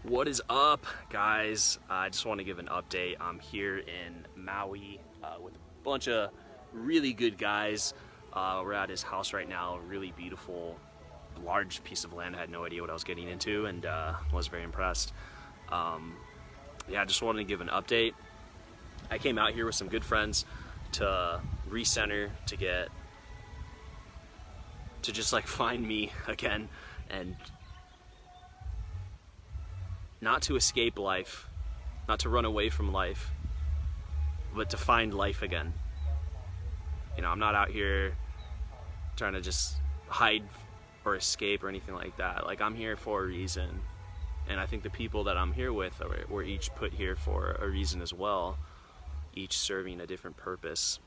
What is up, guys? I just want to give an update. I'm here in Maui with a bunch of really good guys. We're at his house right now. Really beautiful, large piece of land. I had no idea what I was getting into, and was very impressed. Yeah, I just wanted to give an update. I came out here with some good friends to recenter, to just like find me again, and not to escape life, not to run away from life, but to find life again. You know, I'm not out here trying to just hide or escape or anything like that. Like, I'm here for a reason. And I think the people that I'm here with were each put here for a reason as well, each serving a different purpose.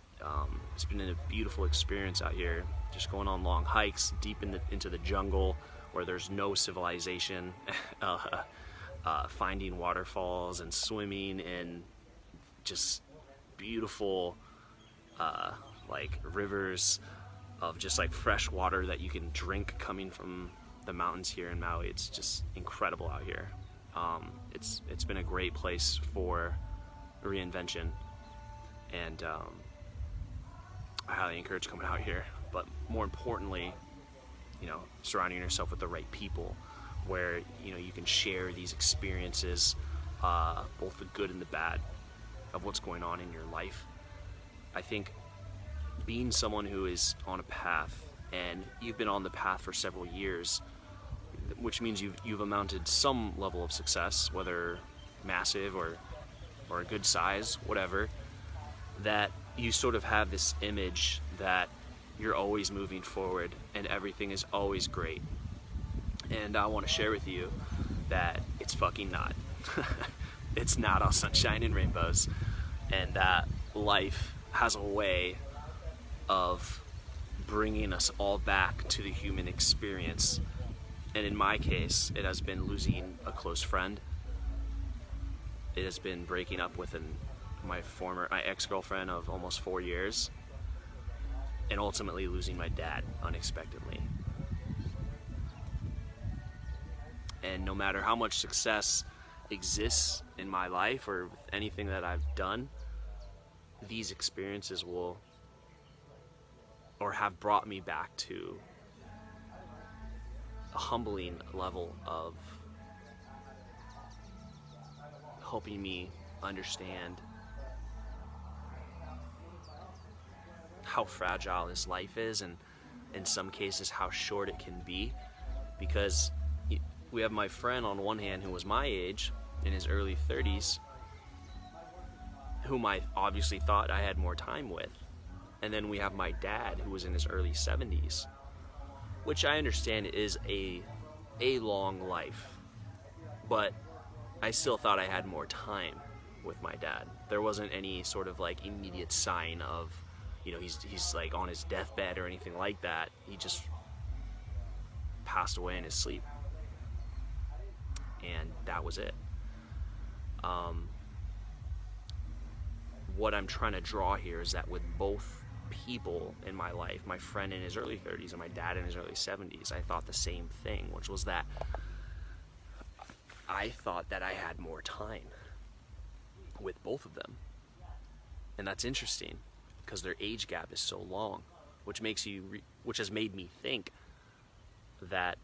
It's been a beautiful experience out here, just going on long hikes deep into the jungle where there's no civilization. Finding waterfalls and swimming in just beautiful like rivers of just like fresh water that you can drink coming from the mountains here in Maui. It's just incredible out here. It's been a great place for reinvention, and I highly encourage coming out here. But more importantly, you know, surrounding yourself with the right people, where you can share these experiences, both the good and the bad of what's going on in your life. I think being someone who is on a path, and you've been on the path for several years, which means you've amounted some level of success, whether massive or a good size, whatever, that you sort of have this image that you're always moving forward and everything is always great. And I want to share with you that it's fucking not. It's not all sunshine and rainbows, and that life has a way of bringing us all back to the human experience. And in my case, it has been losing a close friend. It has been breaking up with my ex-girlfriend of almost 4 years, and ultimately losing my dad unexpectedly. And no matter how much success exists in my life or with anything that I've done, these experiences will or have brought me back to a humbling level of helping me understand how fragile this life is, and in some cases how short it can be. Because we have my friend on one hand who was my age, in his early 30s, whom I obviously thought I had more time with. And then we have my dad, who was in his early 70s, which I understand is a long life. But I still thought I had more time with my dad. There wasn't any sort of like immediate sign of, he's like on his deathbed or anything like that. He just passed away in his sleep. And that was it. What I'm trying to draw here is that with both people in my life, my friend in his early 30s and my dad in his early 70s, I thought the same thing, which was that I thought that I had more time with both of them. And that's interesting because their age gap is so long, which has made me think that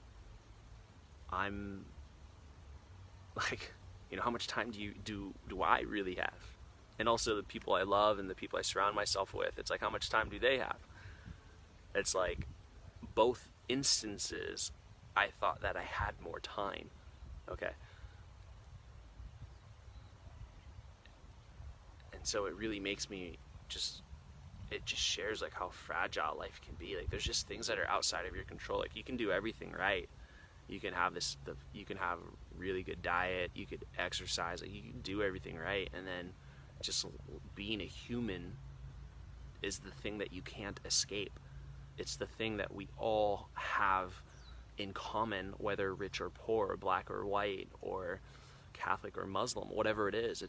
I'm like, how much time do I really have? And also the people I love and the people I surround myself with, it's like, how much time do they have? It's like, both instances, I thought that I had more time. Okay. And so it really makes me it just shares like how fragile life can be. Like, there's just things that are outside of your control. Like, you can do everything right. You can have you can have a really good diet, you could exercise, like, you can do everything right, and then just being a human is the thing that you can't escape. It's the thing that we all have in common, whether rich or poor, or black or white, or Catholic or Muslim, whatever it is.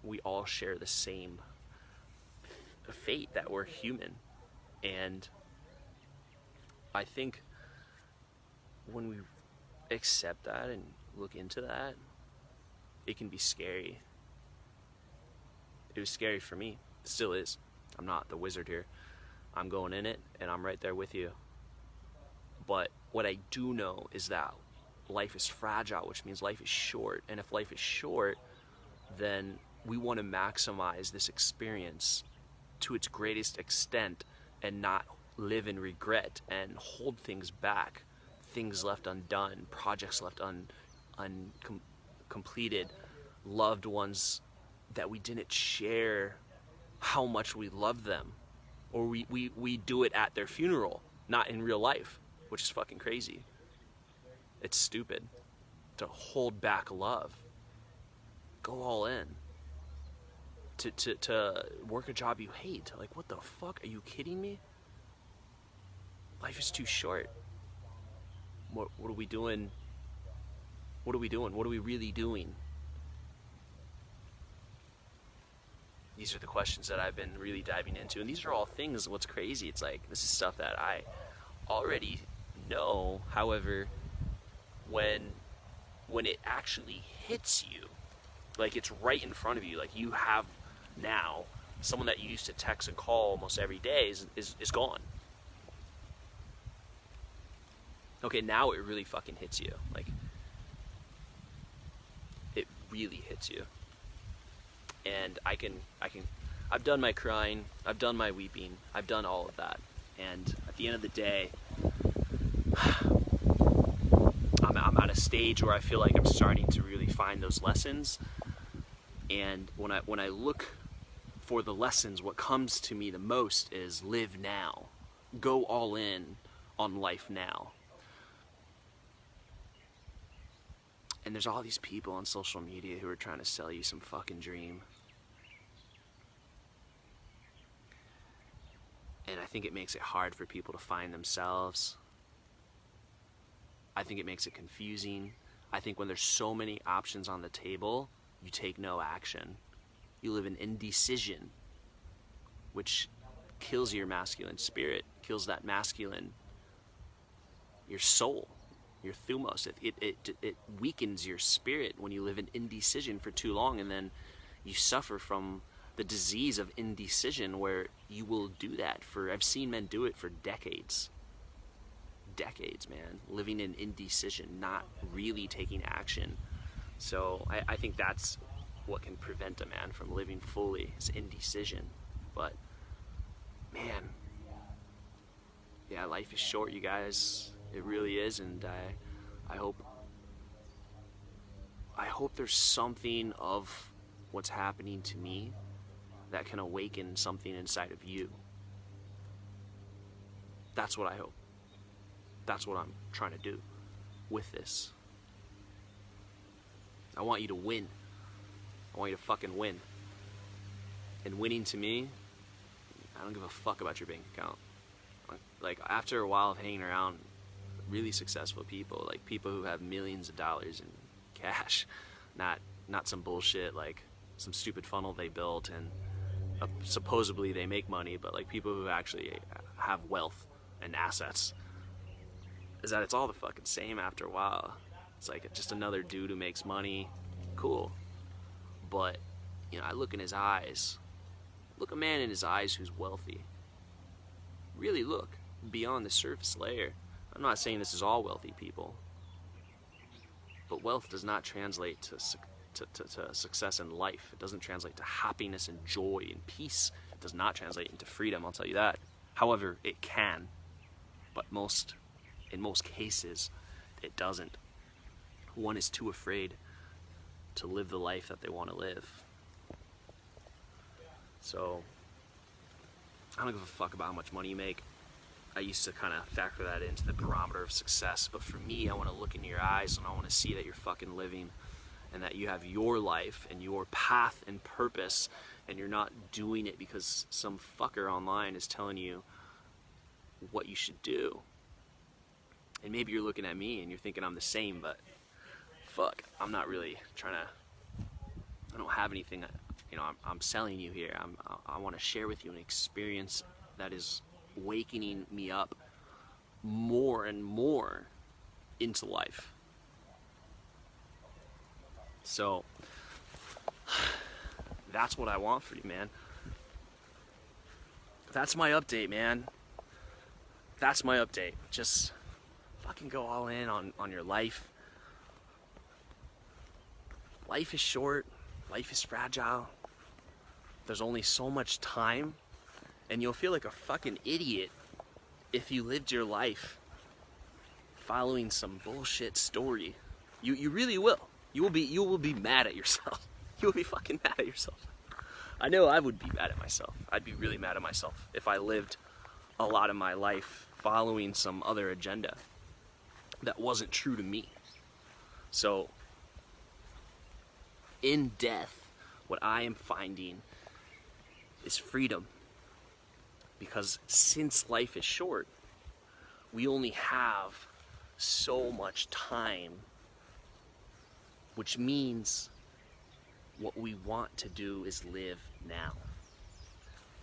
We all share the same fate, that we're human. And I think when we accept that and look into that, it can be scary. It was scary for me. It still is. I'm not the wizard here. I'm going in it, and I'm right there with you. But what I do know is that life is fragile, which means life is short. And if life is short, then we want to maximize this experience to its greatest extent and not live in regret and hold things back, things left undone, projects left uncompleted, loved ones that we didn't share how much we love them, or we do it at their funeral, not in real life, which is fucking crazy. It's stupid to hold back love. Go all in. To work a job you hate. Like, what the fuck? Are you kidding me? Life is too short. What are we doing? What are we doing? What are we really doing? These are the questions that I've been really diving into. And these are all things, what's crazy, it's like, this is stuff that I already know. However, when it actually hits you, like it's right in front of you, like you have now someone that you used to text and call almost every day is gone. Okay, now it really fucking hits you. Like, it really hits you. And I've done my crying, I've done my weeping, I've done all of that. And at the end of the day, I'm at a stage where I feel like I'm starting to really find those lessons. And when I look for the lessons, what comes to me the most is live now. Go all in on life now. And there's all these people on social media who are trying to sell you some fucking dream. And I think it makes it hard for people to find themselves. I think it makes it confusing. I think when there's so many options on the table, you take no action. You live in indecision, which kills your masculine spirit, kills that masculine, your soul, your thumos. It weakens your spirit when you live in indecision for too long, and then you suffer from the disease of indecision where you will do that for, I've seen men do it for decades. Decades, man. Living in indecision, not really taking action. So I think that's what can prevent a man from living fully, is indecision. But, man, yeah, life is short, you guys. It really is, and I hope there's something of what's happening to me that can awaken something inside of you. That's what I hope. That's what I'm trying to do with this. I want you to win. I want you to fucking win. And winning to me, I don't give a fuck about your bank account. Like, after a while of hanging around really successful people, like people who have millions of dollars in cash, not some bullshit like some stupid funnel they built and supposedly they make money, but like people who actually have wealth and assets, is that it's all the fucking same after a while. It's like just another dude who makes money. Cool. But, you know, I look in his eyes. Look a man in his eyes who's wealthy. Really look beyond the surface layer. I'm not saying this is all wealthy people. But wealth does not translate to success in life. It doesn't translate to happiness and joy and peace. It does not translate into freedom, I'll tell you that. However, it can. But in most cases, it doesn't. One is too afraid to live the life that they want to live. So, I don't give a fuck about how much money you make. I used to kind of factor that into the barometer of success, but for me, I want to look into your eyes and I want to see that you're fucking living and that you have your life and your path and purpose, and you're not doing it because some fucker online is telling you what you should do. And maybe you're looking at me and you're thinking I'm the same, but fuck, I'm not really trying to, I don't have anything, you know, I'm selling you here. I want to share with you an experience that is wakening me up more and more into life. So That's what I want for you, man. That's my update, man. That's my update. Just fucking go all in on your life. Life is short. Life is fragile. There's only so much time, and you'll feel like a fucking idiot if you lived your life following some bullshit story. You really will. You will be mad at yourself. You will be fucking mad at yourself. I know I would be mad at myself. I'd be really mad at myself if I lived a lot of my life following some other agenda that wasn't true to me. So, in death, what I am finding is freedom. Because since life is short, we only have so much time, which means what we want to do is live now.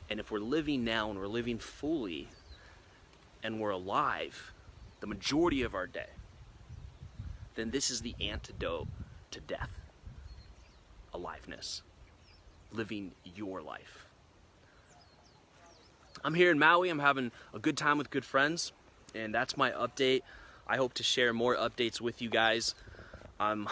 And if we're living now and we're living fully and we're alive the majority of our day, then this is the antidote to death. Aliveness. Living your life. I'm here in Maui. I'm having a good time with good friends, and that's my update. I hope to share more updates with you guys. I'm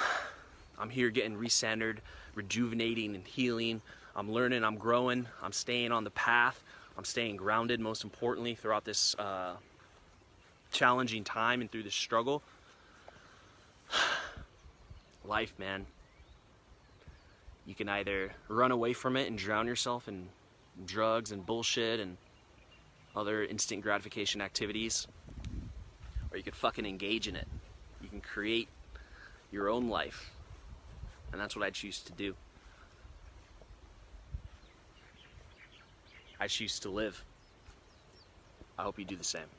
here getting recentered, rejuvenating and healing. I'm learning, I'm growing, I'm staying on the path. I'm staying grounded, most importantly, throughout this challenging time and through this struggle. Life, man. You can either run away from it and drown yourself in drugs and bullshit and other instant gratification activities, or you could fucking engage in it. You can create your own life, and that's what I choose to do. I choose to live. I hope you do the same.